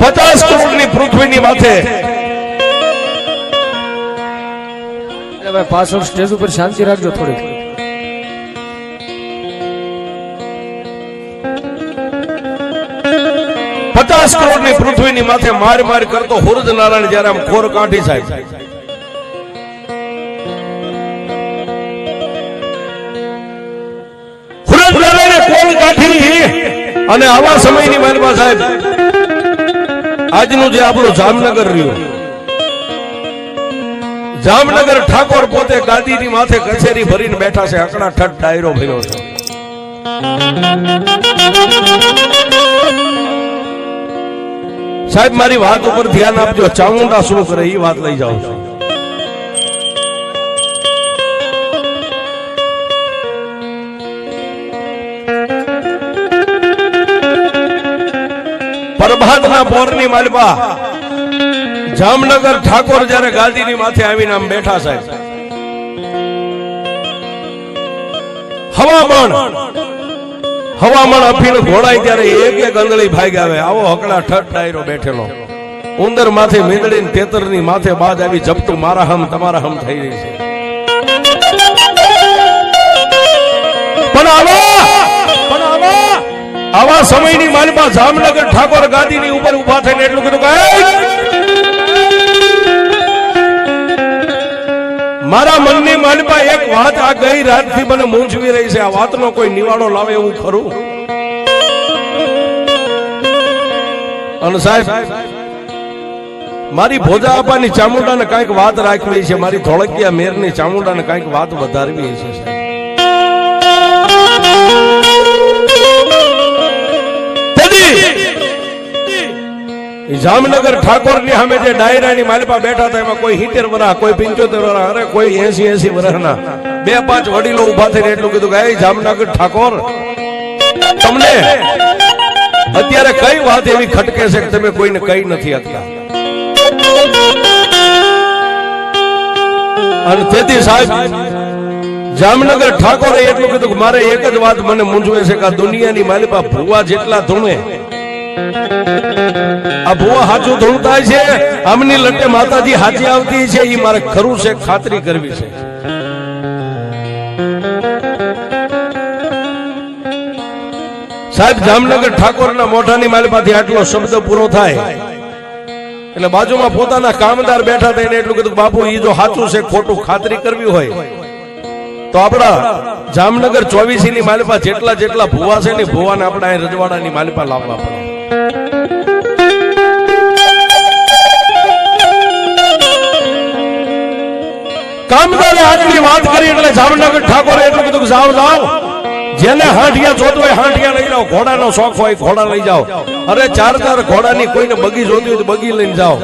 50 કરોડની પૃથ્વીની માથે ભાઈ પાછળ સ્ટેજ ઉપર શાંતિ રાખજો થોડી. કરોડની પૃથ્વીની માથે માર માર કરતો હુરજ નારાયણ જ્યારે આમ ખોર કાઢી સાહેબ હુરજ નારાયણે ખોર કાઢી અને આવા સમયની માલપા સાહેબ આજનું જે આપણું જામનગર રહ્યું, જામનગર ઠાકોર પોતે ગાદીની માથે કચેરી ભરીને બેઠા છે, અકડા ઠઠ ડાયરો ભર્યો છે. સાહેબ મારી વાત ઉપર ધ્યાન આપજો, ચામુંડા શું કરે એ વાત લઈ જાઉં છું. પ્રભાતના પોરની માલપા જામનગર ઠાકોર જયારે ગાદીની માથે આવીને આમ બેઠા સાહેબ, હવામાન અફીણ ઘોડાય ત્યારે એક એક અંદળી ભાગ આવે, આવો હકડા ઠઠ ડાયરો બેઠેલો, ઉંદર માથે મીંદડીને તેતરની માથે બાજ આવી જપતું મારા હમ તમારા હમ થઈ રહી છે. પણ આવા સમયની માલપા જામનગર ઠાકોર ગાદીની ઉપર ઉભા થઈને એટલું કીધું કે મારા મનની માલપા એક વાત આ ગઈ રાતથી મને મૂંઝવી રહી છે, આ વાતનો કોઈ નિવાડો લાવે એવું ખરું? અને સાહેબ મારી ભોજા આપાની ચામુંડાને કઈક વાત રાખવી છે, મારી ધોળકિયા મેરની ચામુંડાને કઈક વાત વધારવી છે સાહેબ. જામનગર ઠાકોર ની સામે જે ડાયરાની માલપા બેઠા હતા એમાં કોઈ 70 વર્ષ, કોઈ 75 વર્ષ, અરે કોઈ 80 વર્ષના 2-5 વડીલો ઉભા થઈને એટલું કીધું કે જામનગર ઠાકોર તમને અત્યારે કઈ વાત એવી ખટકે છે કે તમે કોઈને કઈ નથી શકતા? અને તેથી સાહેબ જામનગર ઠાકોરે એટલું કીધું કે મારે એક જ વાત મને મૂંઝવે છે કે આ દુનિયાની માલપા ભુવા જેટલા ધૂણે, આ ભુવા હાચું ધૂણતા છે, આમની લટે માતાજી હાચી આવતી છે, એ મારે ખરું છે ખાતરી કરવી છે. સાહેબ જામનગર ઠાકોરના મોઢાની માલપાથી આટલો શબ્દ પૂરો થાય એટલે બાજુમાં પોતાના કામદાર બેઠા થઈને એટલું કીધું બાપુ એ જો સાચું છે ખોટું ખાતરી કરવી હોય તો આપણા જામનગર 24 ની માલપા જેટલા જેટલા ભુવા છે ને ભુવાને આપણા અહીં રજવાડાની માલપા લાવવા પડે. કામદારે આટલી વાત કરી એટલે જામનગર ઠાકોરે એટલું કીધું કે જાઓ જાઓ, જેને હાંઠિયા જોતો હોય હાંઠિયા લઈ જાઓ, ઘોડાનો શોખ હોય ઘોડા લઈ જાઓ, અરે 4 ઘોડાની કોઈને બગી જોતી હોય તો બગી લઈને જાઓ,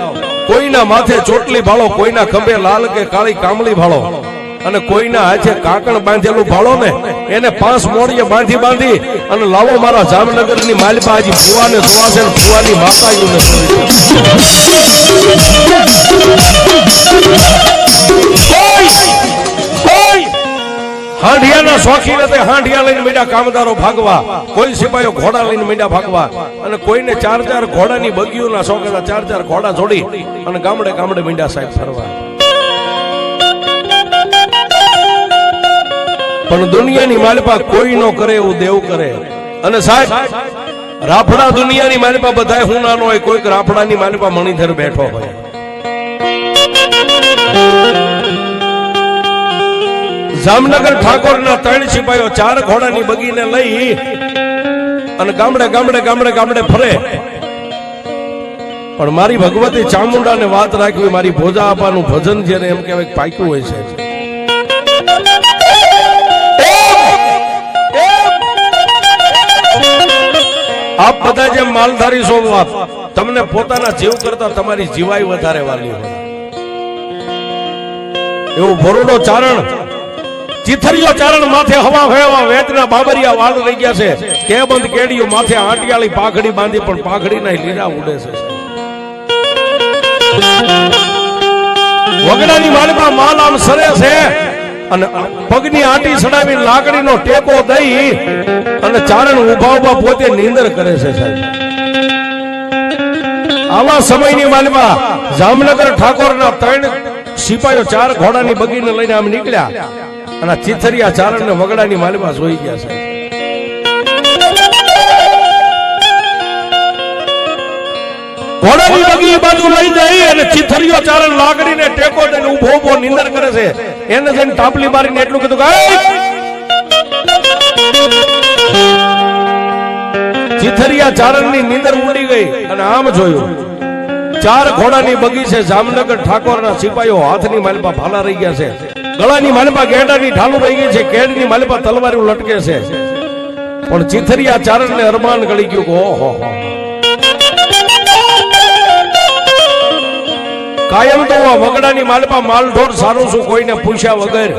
કોઈના માથે ચોટલી ભાળો, કોઈના ખંભે લાલ કે કાળી કામળી ભાળો, અને કોઈના હાથે કાકણ બાંધેલું ભાળો ને એને 5 મોડીએ બાંધી અને લાવો મારા જામનગરની માલપા હજી ભુવાને જોવા છે ને ભુવાની માતાજીને હાંડિયાના શોખીન હતા, હાંડિયા લઈને મીડા કામદારો ભાગવા, કોઈ સિપાહીઓ ઘોડા લઈને મીડા ભાગવા, અને કોઈને 4 ઘોડાની બગીઓના શોખ હતા, 4 ઘોડા જોડી અને ગામડે ગામડે મીડા સાહેબ ફરવા. પણ દુનિયાની માલપા કોઈ નો કરે એવું દેવ કરે. અને સાહેબ રાફડા દુનિયાની માલપા બધાય હું નાનો હોય, કોઈક રાફડાની માલપા મણિધર બેઠો હોય. જામનગર ઠાકોરના 3 સિપાહીઓ 4 ઘોડાની બગીને લઈ અને ગામડે ગામડે ગામડે ગામડે ફરે. પણ મારી ભગવતી ચામુંડાને વાત રાખવી, મારી ભોજા આપાનું ભજન જેને એમ કહેવાય પાક્યું હોય છે. આપ બધા જેમ માલધારી છો, તમને પોતાના જીવ કરતા તમારી જીવાય વધારે વાલી હોય એવું ભોરડો ચારણ, ચીથરિયો ચારણ માથે હવા ભેવા વેતના બાબરિયા વાળ રહી ગયા છે, કે બંધ કેડીઓ માથે આંટિયાળી પાઘડી બાંધી પણ પાઘડીના લીલા ઉડે છે. વગડાની માલમાં માલ આમ સરે છે અને પગની આંટી સડાવી લાકડીનો ટેકો દઈ અને ચારણ ઉભા ઉભા પોતે નીંદર કરે છે સાહેબ. આવા સમયની માલમાં જામનગર ઠાકોરના 3 સિપાહીઓ 4 ઘોડાની બગીને લઈને આમ નીકળ્યા અને ચીથરિયા ચારણ ને વગડાની માલમાં જોઈ ગયા છે. ઘોડાની બગી બાજુ લઈ જાય અને ચીથરિયો ચારણ લાકડીને ટેકો દઈને ઊભો ઊભો નિંદર કરે છે. એને જઈને તાપલી મારીને એટલું કીધું કે ચીથરિયા ચારણની નીંદર ઉડી ગઈ અને આમ જોયું 4 ઘોડાની બગી છે. જામનગર ઠાકોરના સિપાહીઓ હાથની માલપા ભાલા રહી ગયા છે. ગળાની માલપા ગેડાની ઢાલું રહી ગઈ છે. કેડની માલપા તલવારો લટકે છે. પણ ચીથરિયા ચારણને અરમાન ગળી ગયું કે ઓહો કાયમ તો વગડાની માલપા માલઢોર સારું શું કોઈને પૂછ્યા વગર.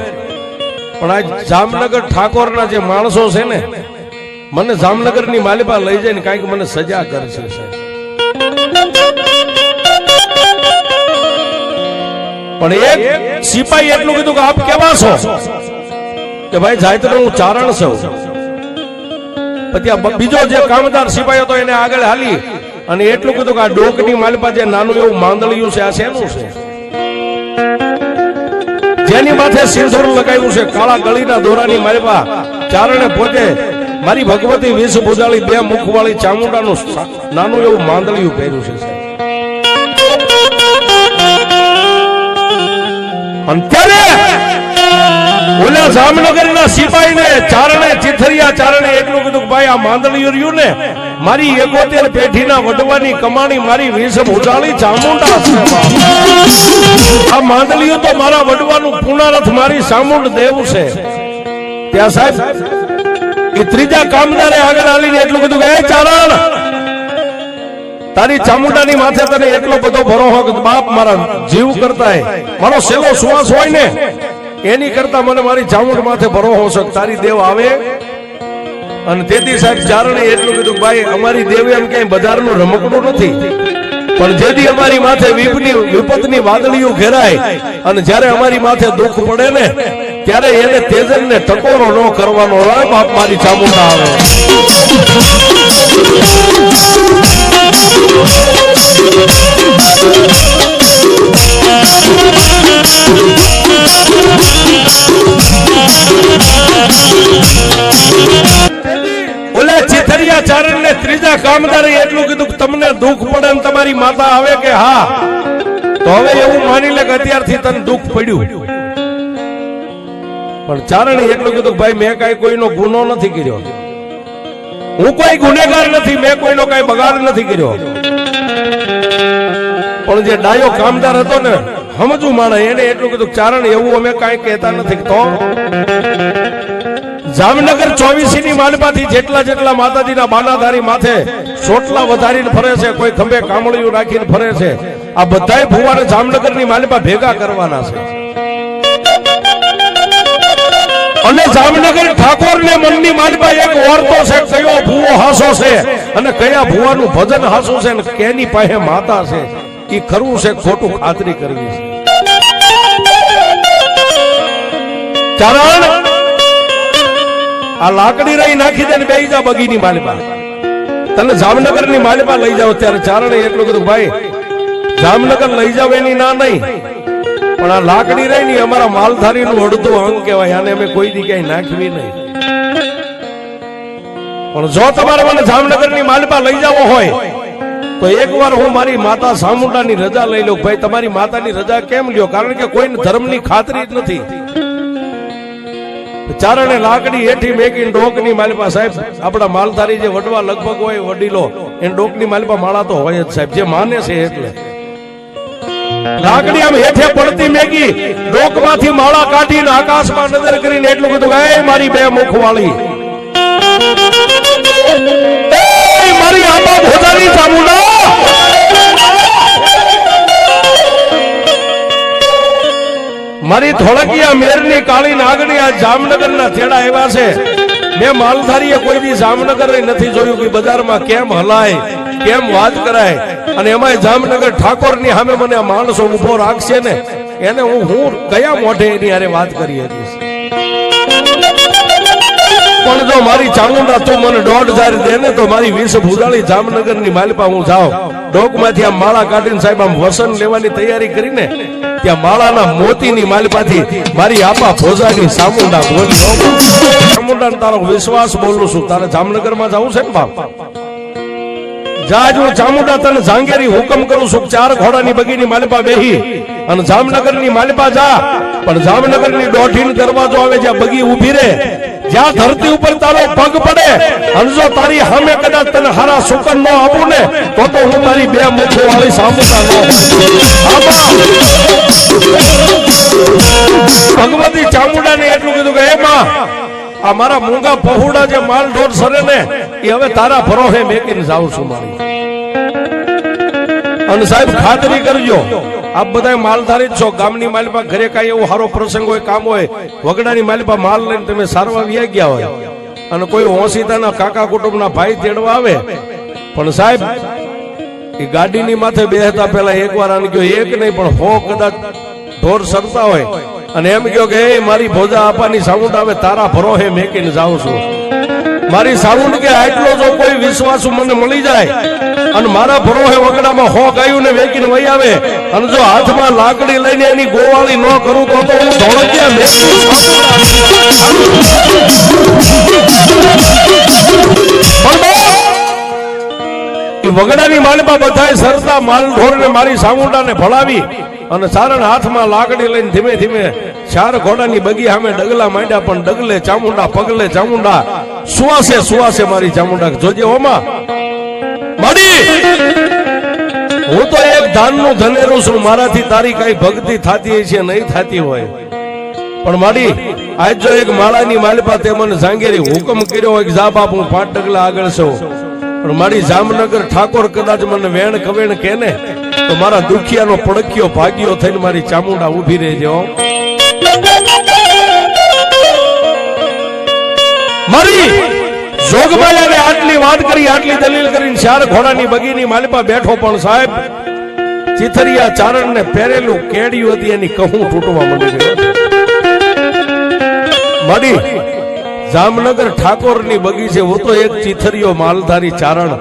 પણ આ જામનગર ઠાકોરના જે માણસો છે ને મને જામનગરની માલિપા લઈ જાય ને કાંઈક મને સજા કરશે. પણ એક સિપાહી એટલું કીધું કે આપ કેવા છો? કે ભાઈ જાયતર હું ચારણ છું. પછી બીજો જે કામદાર સિપાહી હતો એને આગળ હાલી અને એટલું કીધું કે આ ડોકની માલિપા જે નાનું એવું માંદળિયું છે આ શેનું છે? જેની માથે સિંદૂર લગાવ્યું છે કાળા ગળીના દોરાની માલિપા ચારણે પોતે મારી ભગવતી વિષ ભુજાળી 2 મુખવાળી ચામુંડાનું નાનું એવું માંદળિયું પહેર્યું છે. અત્યારે ઓલા જામનગરના સિપાહીને ચારણે ચીથરિયા ચારણે એટલું કીધું કે ભાઈ આ માંદળિયું રહ્યું ને મારી 71 પેઢીના વડવાની કમાણી મારી વિષ ભુજાળી ચામુંડા છે. આ માંદળિયું તો મારા વડવાનું પુનરથ મારી ચામુંડ દેવ છે. ત્યાં સાહેબ એ ત્રીજા કામદારે આગળ આવીને એટલું કીધું કે એ ચારણ તારી ચામુંડાની માથે તને એટલો બધો ભરોસો કે બાપ મારા જીવ કરતા મારો સેવો શ્વાસ હોય ને એની કરતા મને મારી ચામુંડ માથે ભરોસો છે તારી દેવ આવે. અને તેથી સાહેબ ચારણે એટલું કીધું ભાઈ અમારી દેવ એમ ક્યાંય બજારનું રમકડું નથી. પણ જેથી અમારી માથે વિપતની વાદળીઓ ઘેરાય અને જ્યારે અમારી માથે દુઃખ પડે ને ત્યારે એને તેજન ને ટકોરો ન કરવાનો હોય બાપ મારી ચામુંડા આવે. ઓલા ચીથરિયા ચારણ ને ત્રીજા કામદારે એટલું કીધું કે તમને દુઃખ પડે ને તમારી માતા આવે કે હા તો હવે એવું માની લે કે અત્યારથી તને દુઃખ પડ્યું. પણ ચારણે એટલું કીધું ભાઈ મેં કઈ કોઈનો ગુનો નથી કર્યો. હું કોઈ ગુનેગાર નથી. મેં કોઈનો કઈ બગાડ નથી કર્યો. પણ જે ડાયો કામદાર હતો ને સમજુ માણે એને એટલું કીધું ચારણ એવું અમે કઈ કહેતા નથી. તો જામનગર 24 ની માલપાથી જેટલા માતાજીના બાનાધારી માથે સોટલા વધારીને ફરે છે, કોઈ ખંભે કામળિયું રાખીને ફરે છે, આ બધાય ભુવાને જામનગરની માલપા ભેગા કરવાના છે. અને જામનગર ઠાકોરને મનની માલપા એક ઓરતો છે કયો ભુવો હાસો છે અને કયા ભુવાનું ભજન હાસું છે ને કેની પાસે માતા છે એ ખરું છે ખોટું ખાતરી કરવી છે. ચારણ આ લાકડી રહી નાખી દે ને બેહી જા બગીની માલપા. તને જામનગરની માલપા લઈ જાવ ત્યારે ચારણે એટલું કીધું ભાઈ જામનગર લઈ જાવ એની ના નહીં પણ આ લાકડી રહી ને અમારા માલધારીનું અડધું અંગ કહેવાય. આને અમે કોઈ દી ક્યાંય નાખવી નહીં. પણ જો તમારે મને જામનગરની માલપા લઈ જવો હોય તો એકવાર હું મારી માતા ચામુંડાની રજા લઈ લઉં. ભાઈ તમારી માતાની રજા કેમ લ્યો? કારણ કે કોઈને ધર્મની ખાતરી જ નથી. ચારણે લાકડી હેઠી મેકીને ડોકની માલપા સાહેબ આપણા માલધારી જે વડવા લગભગ હોય વડીલો એને ડોકની માલપા માળા તો હોય જ સાહેબ, જે માને છે એટલે. લાકડી આમ હેઠે પડતી મેકી ડોકમાંથી માળા કાઢીને આકાશમાં નજર કરીને એટલું કીધું એ મારી 2 મુખવાળી મારી આબા ભોજાની ચામુંડા મારી ધોળકિયા મેરની કાળી નાગણી આ જામનગરના થેડા એવા છે. મેં માલધારીએ કોઈ દી જામનગર નથી જોયું કે બજારમાં કેમ હલાય કેમ વાત કરાય. અને એમાં જામનગર ઠાકોરની સામે મને આ માણસો ઉભો રાખશે ને એને હું કયા મોઢે એની હારે વાત કરી હતી. પણ જો મારી ચામુંડા તું મને 1.5 દે ને તો મારી વિષ ભુજાળી જામનગરની માલપા હું જાઉં ડોકમાંથી આ માળા કાઢીને સાહેબ આમ વસન લેવાની તૈયારી કરીને ત્યાં માળાના મોતીની માલપાથી મારી આપા ભોજાની ચામુંડા બોલી ચામુંડા તારો વિશ્વાસ બોલું છું તારે જામનગરમાં જવું છે ને બાપ જાજ હું ચામુંડા તને જાંગેરી હુકમ કરું છું 4 ઘોડાની બગીની માલપા બેહી અને જામનગરની માલપા જા પણ જામનગરની દોઢીનો દરવાજો આવે જ્યાં બગી ઊભી રહે જ્યાં ધરતી ઉપર તારો પગ પડે અને જો તારી સામે કદાચ તને હારા સુકન ન આપું ને તો હું તારી 2 મુખો વાળી સામુંડા ભગવતી ચામુંડાને એટલું કીધું કે એમાં આ મારા મૂંગા પહોળા જે માલ ઢોર સરે ને એ હવે તારા ભરોસે મેકીને જાઉં છું મારી અને સાહેબ ખાતરી કરજો આપ બધા માલધારી જ છો ગામની માલપા ઘરે કાંઈ એવો સારો પ્રસંગ હોય કામ હોય વગડાની માલપા માલ લઈને તમે સારવા વ્યા ગયા હોય અને કોઈ ઓસીતાના કાકા કુટુંબના ભાઈ તેડવા આવે પણ સાહેબ એ ગાડીની માથે બેહતા પહેલા એકવાર આને ગયો એક નહીં પણ 100 કદાચ ઢોર સરતા હોય અને એમ કહ્યો કે એ મારી ભોજા આપાની સાઉન્ડ આવે તારા ભરોસે મેકીને જાઉં છું મારી સાઉન્ડ કે આટલો જો કોઈ વિશ્વાસ મને મળી જાય અને મારા ભરોસે વગડામાં 100 ગાયું ને વેકીને વહી આવે અને જો હાથમાં લાકડી લઈને એની ગોવાળી ન કરું તો હું ધોળકિયા વગડાની માલપા બધાય સરતા માલ ઢોરને મારી સામુંડાને ભળાવી અને સારણ હાથમાં લાકડી લઈને ધીમે ધીમે 4 ઘોડાની બગી સામે ડગલા માંડ્યા પણ ડગલે ચામુંડા પગલે ચામુંડા સુવાસે મારી ચામુંડા જોજે ઓમાં માડી હું તો એક ધાનનું ધનેરું છું મારાથી તારી કઈ ભક્તિ થતી છે નહીં થતી હોય પણ માડી આજ જો એક માળાની માલપા તે મને જાંગેરી હુકમ કર્યો હોય કે જા બાપ હું 5 ડગલા આગળ છું પણ મારી જામનગર ઠાકોર કદાચ મને વેણ કવેણ કે ને તો મારા દુખિયાનો પડક્યો ભાગ્યો થઈને મારી ચામુંડા ઊભી રહેજો મારી જોગમાયાને આટલી વાત કરી આટલી દલીલ કરીને 4 ઘોડાની બગીની માલપા બેઠો પણ સાહેબ ચિથરિયા ચારણને પહેરેલું કેડિયું હતી એની કહું તૂટવા માંડી ગયો મારી જામનગર ઠાકોરની બગી છે હું તો એક ચિથરિયો માલધારી ચારણ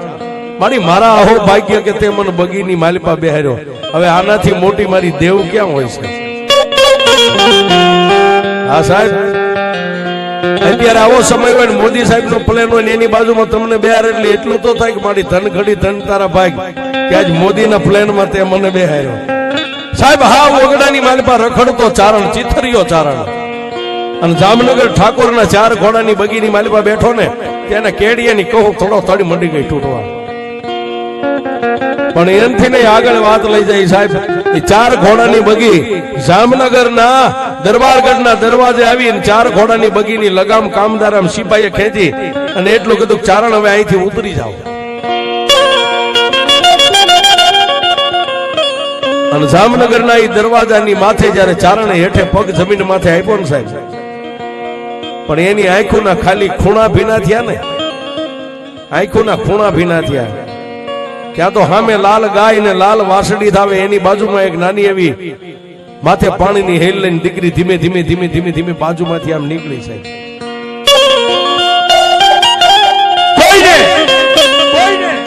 મારી મારા અહો ભાગ્ય કે તે મને બગીની માલપા બેહાર્યો હવે આનાથી મોટી મારી દેવ ક્યાં હોય છે હા સાહેબ અત્યારે આવો સમય હોય મોદી સાહેબ નો પ્લેન હોય ને એની બાજુમાં તમને બેહાર એટલે એટલું તો થાય કે મારી ધન ઘડી ધન તારા ભાગ કે આજ મોદીના પ્લેનમાં તે મને બેહાર્યો સાહેબ હા વગડાની માલપા રખડતો ચારણ ચિથરિયો ચારણ અને જામનગર ઠાકોરના 4 ઘોડાની બગીની માલપા બેઠો ને તેને કેડિયાની કહું થોડો થોડી મંડી ગઈ તૂટવા પણ એનથી નહીં આગળ વાત લઈ જાય સાહેબ એ 4 ઘોડાની બગી જામનગરના દરબારગઢના દરવાજે આવીને 4 ઘોડાની બગીની લગામ કામદારામ સિપાહીએ ખેંચી અને એટલું કીધું ચારણ હવે અહીંથી ઉતરી જાઓ અને જામનગરના એ દરવાજાની માથે જ્યારે ચારણે હેઠે પગ જમીન માથે આપ્યો ને સાહેબ પણ એની આંખોના ખાલી ખૂણા ભીના થયા ને આંખોના ખૂણા ભીના થયા ક્યાં તો સામે લાલ ગાય ને લાલ વાસડી થાવે એની બાજુમાં એક નાની એવી માથે પાણીની હેલ લઈને દીકરી ધીમે ધીમે ધીમે ધીમે ધીમે બાજુમાંથી આમ નીકળી સાહેબ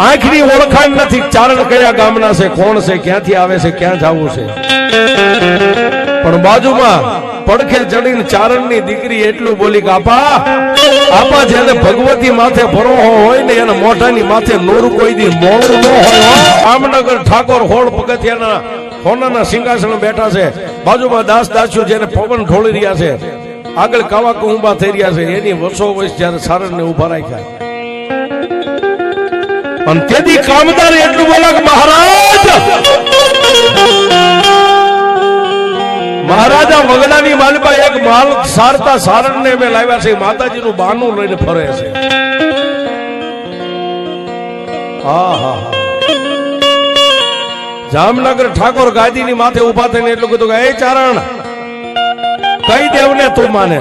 આંખની ઓળખાણ નથી ચારણ કયા ગામના છે કોણ છે ક્યાંથી આવે છે ક્યાં જવું છે પણ બાજુમાં પડખે ચડીને ચારણની દીકરી એટલું બોલી કે આપા જેને ભગવતી માથે ભરોહો હોય ને એને મોઢાની માથે નોર કોઈ દી મોડું ન હોય જામનગર ઠાકોર હોળ પગથિયાના સોનાના સિંહાસન બેઠા છે બાજુમાં દાસ દાસ્યો જેને પવન ઢોળી રહ્યા છે આગળ કાવા કુંબા થઈ રહ્યા છે એની વર્ષો વર્ષ જ્યારે ચારણને ઉભા રાખ્યા અને તેથી કામદાર એટલું બોલા કે મહારાજા વગડાની માલપા એક માલ સારતા સારણને મેં લાવ્યા છે માતાજીનું બાનું લઈને ફરે છે જામનગર ઠાકોર ગાદીની માથે ઉભા થઈને એટલું કીધું કે એ ચારણ કઈ દેવને તું માને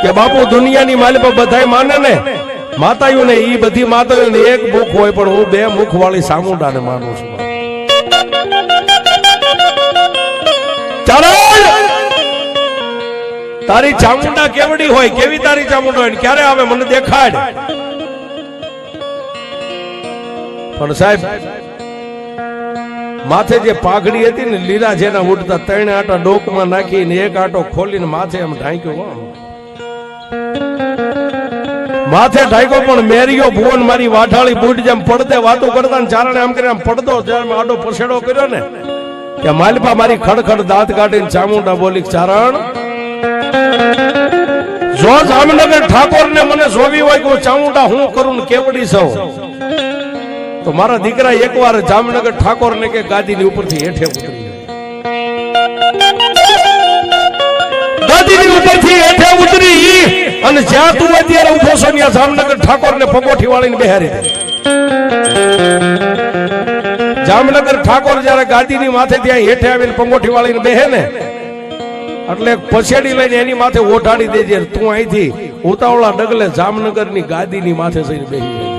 કે બાપુ દુનિયાની માલપા બધાય માને ને માતાઓ ને ઈ બધી માતાઓ ને એક મુખ હોય પણ હું 2 મુખ વાળી સામુંડાને માનું છું તારી ચામુંડા કેવડી હોય કેવી તારી ચામુંડા હોય ક્યારે આવે મને દેખાડ પણ સાહેબ માથે જે પાઘડી હતી ને લીલા જેના ઉડતા 3 આટા ડોકમાં નાખીને 1 આટો ખોલીને માથે આમ ઢાંક્યો માથે ઢાંક્યો પણ મેરિયો ભુવન મારી વાઠાળી બુટ જેમ પડતે વાતો કરતા ને ચારણે આમ કરીને આમ પડદો જેમ આડો પછેડો કર્યો ને કે માલપા મારી ખડખડ દાંત કાઢીને ચામુંડા બોલી ચારણ જો જામનગર ઠાકોર ને મને જોવી હોય કે હું ચામુંડા હું કરું ને કેવડી સૌ તો મારા દીકરા એકવાર જામનગર ઠાકોર ને કે ગાદીની ઉપરથી હેઠે ઉતરી ગાદીની ઉપરથી હેઠે ઉતરી અને જ્યાં તું અત્યારે ઉભો છો ત્યાં જામનગર ઠાકોર ને પગોઠી વાળીને બેહારી દે જામનગર ઠાકોર જયારે ગાદીની માથે ત્યાં હેઠે આવીને પગોઠી વાળીને બેહે ને એટલે પછેડી લઈને એની માથે ઓઢાડી દેજે તું અહીંથી ઉતાવળા ડગલે જામનગરની ગાદીની માથે જઈને બેહી જાય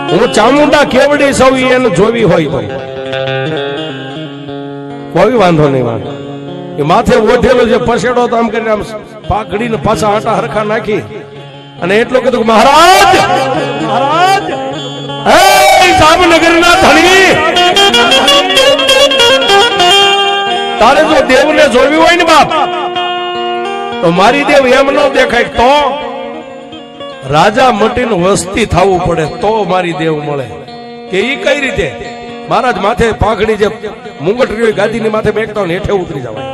હું ચામુંડા કેવડી સૌ એને જોવી હોય તો કોઈ વાંધો નહીં એ માથે ઓઢેલો જે પછેડો તો આમ કરીને આમ પાઘડીને પાછા આટા હરખા નાખી અને એટલું કીધું કે મહારાજ મહારાજ હે જામનગરના ધણી તારે જો દેવને જોવી હોય ને બાપ તો મારી દેવ એમ ન દેખાય તો રાજા મટીને વસ્તી થવું પડે તો મારી દેવ મળે કે ઈ કઈ રીતે મહારાજ માથે પાઘડી જે મુંગટરી ગાદીની માથે બેઠતા હોય હેઠે ઉતરી જવાય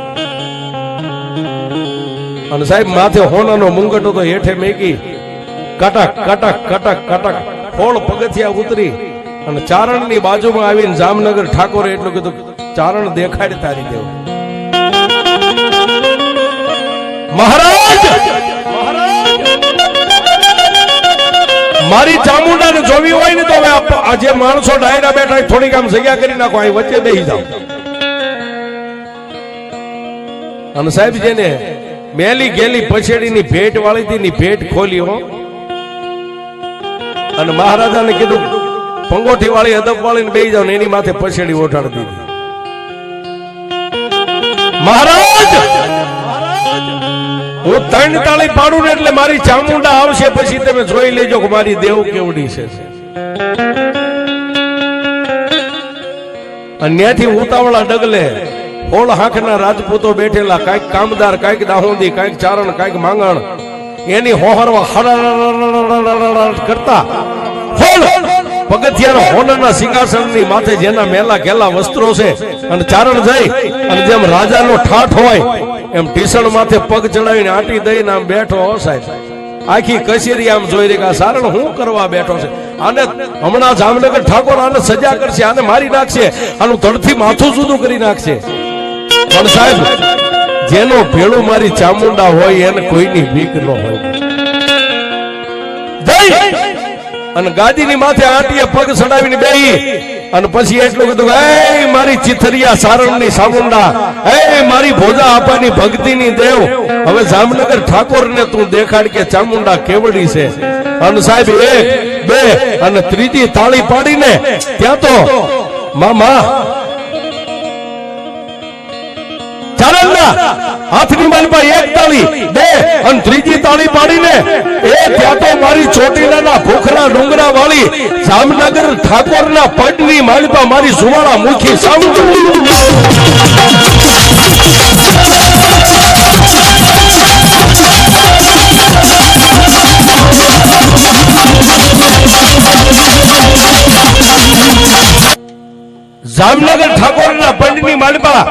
અને સાહેબ માથે હોનાનો મુંગટો તો હેઠે મેકી કટક કટક કટક કટક ફોળ પગથિયા ઉતરી અને ચારણની બાજુમાં આવીને જામનગર ઠાકોરે એટલું કીધું ચારણ દેખાડ તારી દેવ મહારાજ મારી ચામુંડાને જોવી હોય ને તો હવે આજે માણસો ડાયરા બેઠા થોડીક આમ જગ્યા કરી નાખો અહીં વચ્ચે બેસી જાઓ અને સાહેબ જેને મેલી ગેલી પછેડીની ભેટ વાળી હતી ની ભેટ ખોલી હો અને મહારાજાને કીધું પંગોઠી વાળી અદબ વાળીને બેસી જાવ ને એની માથે પછેડી ઓઢાડી દીધી મહારાજ હું 3 તાળી પાડું ને એટલે મારી ચામુંડા આવશે પછી તમે જોઈ લેજો કે મારી દેવ કેવડી છે અને ત્યાંથી ઉતાવળા ડગલે હોળ હાંખના રાજપૂતો બેઠેલા કાંઈક કામદાર કાંઈક દાહોદી કાંઈક ચારણ કાંઈક માંગણ એની હોહરવા હળ કરતા પગથિયાના હોનરના સિંહાસનની માથે જેના મેલા ઘેલા વસ્ત્રો છે અને ચારણ જઈ અને જેમ રાજાનો ઠાઠ હોય એમ ટીસણ માથે પગ ચડાવીને આટી દઈને આમ બેઠો હો સાહેબ આખી કચેરી આમ જોઈ રહી કે આ સારણ હું કરવા બેઠો છે આને હમણાં જામનગર ઠાકોર આને સજા કરશે આને મારી નાખશે આનું ધડથી માથું જુદું કરી નાખશે પણ સાહેબ જેનો ભેળું મારી ચામુંડા હોય એને કોઈની બીક ન હોય અને ગાદીની માથે આંટીએ પગ ચડાવીને બેહી અને પછી એટલું કીધું એ મારી ચિથરિયા સારણની ચામુંડા એ મારી ભોજા આપાની ભક્તિની દેવ હવે જામનગર ઠાકોરને તું દેખાડ કે ચામુંડા કેવડી છે અને સાહેબ 1 2 અને ત્રીજી તાળી પાડીને ત્યાં તો મામા હાથની માલપા 1 તાળી 2 અને ત્રીજી તાળી પાડીને ત્યાં તો મારી ચોટીલાના ભૂખરા ડુંગરા વાળી જામનગર ઠાકોરના પડની માલપા મારી સુવાળા મુખી જામનગર ઠાકોરના પંડની માલપા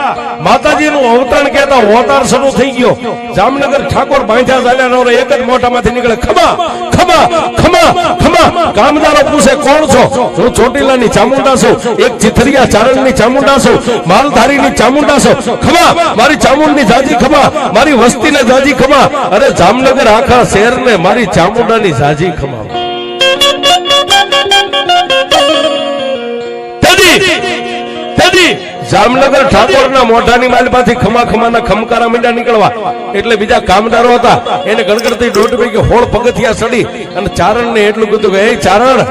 માતાજીનું અવતરણ કહેતા અવતાર શરૂ થઈ ગયો જામનગર ઠાકોર બાંધ્યા ચાલ્યા એક જ મોઢામાંથી નીકળે ખમા ખમા ખમા ખમા કામદારો પૂછે કોણ છો હું ચોટીલાની ચામુંડા છું એક ચિથરિયા ચારણની ચામુંડા છું માલધારીની ચામુંડા છું ખમા મારી ચામુંડની જાજી ખમા મારી વસ્તીને જાજી ખમા અરે જામનગર આખા શહેરને મારી ચામુંડાની જાજી ખમા જામનગર ઠાકોરના મોઢાની માલપાથી ખમા ખમાના ખમકારા મીંડા નીકળવા એટલે બીજા કામદારો હતા એને ગણગણતી દોઢ પૈકી હોળ પગથિયા ચડી અને ચારણને એટલું કીધું કે એ ચારણ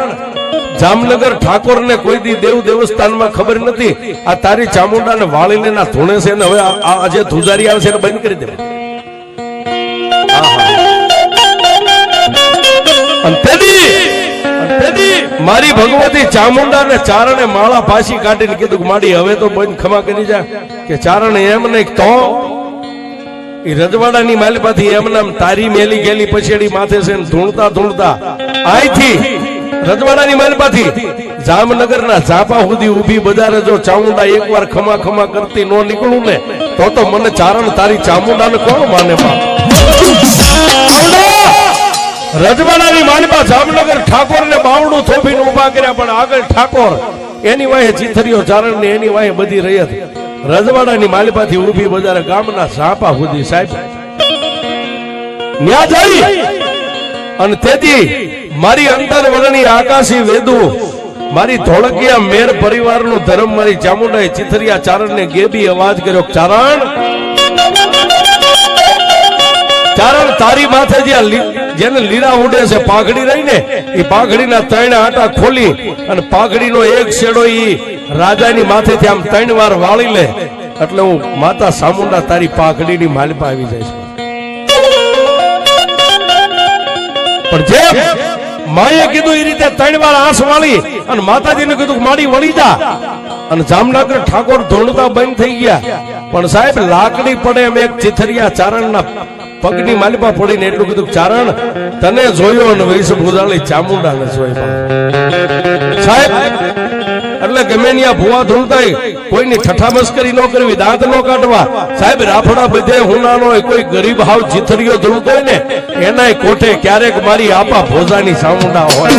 જામનગર ઠાકોરને કોઈ દી દેવ દેવસ્થાનમાં ખબર નથી આ તારી ચામુંડાને વાળીને ના ધૂણે છે ને હવે આ જે ધુજારી આવે છે એને બંધ કરી દે અને મારી ભગવતી ચામુંડા ને ચારણે માળા પાછી કાઢીને કીધું કે માડી હવે તો બંધ ખમા કરી જા કે ચારણ એમ નહીં તો એ રજવાડાની માલપાથી એમનામ તારી મેલી ગયેલી પછેડી માથે છે ને ધૂણતા ધૂણતા આઈથી રજવાડાની માલપાથી જામનગરના ઝાપા સુધી ઊભી બજારે જો ચામુંડા એકવાર ખમા ખમા કરતી નો નીકળું ને તો મને ચારણ તારી ચામુંડાને કોણ માને બા રજવાડાની માલપા જામનગર ઠાકોર ને બાવડું થોભીને ઉભા કર્યા પણ આગળ ઠાકોર એની વાહે ચીથરીઓ ચારણ ને એની વાહે બધી રહી હતી રજવાડાની માલપાથી ઊભી બજારે ગામના ઝાપા સુધી સાહેબ ન્યા જઈ અને તેથી મારી અંતર વરણી આકાશી વેદુ મારી ધોળકિયા મેર પરિવારનું ધર્મ મારી ચામુંડાએ ચીથરિયા ચારણને ગેબી અવાજ કર્યો ચારણ ચારણ તારી માથે જેને લીરા ઉડે છે પાઘડી રહી ને એ પાઘડીના ત્રણ આટા ખોલી અને પાઘડીનો એક છેડો ઈ રાજાની માથેથી આમ 3 વાર વાળી લે એટલે હું માતા ચામુંડા તારી પાઘડીની માલપા આવી જાય છે પણ જે માએ કીધું એ રીતે 3 વાર આંસ વાળી અને માતાજીને કીધું કે માડી વળી જા અને જામનગર ઠાકોર ધોળતા બંધ થઈ ગયા પણ સાહેબ લાકડી પડે એમ એક ચીથરિયા ચારણના પગની માલપા પડીને એટલું કીધું ચારણ તને જોયો અને વૈશ ભૂદાળી ચામુંડાને જોઈ સાહેબ એટલે ગમે ત્યાં ભૂવા ધૂળતા કોઈની ઠઠા મસ્કરી ન કરવી દાંત ન કાઢવા સાહેબ રાફડા બધે હુનાનો હોય કોઈ ગરીબ હાવ ચીથરીઓ ધૂળતો હોય ને એનાય કોઠે ક્યારેક મારી આપા ભોજાની ચામુંડા હોય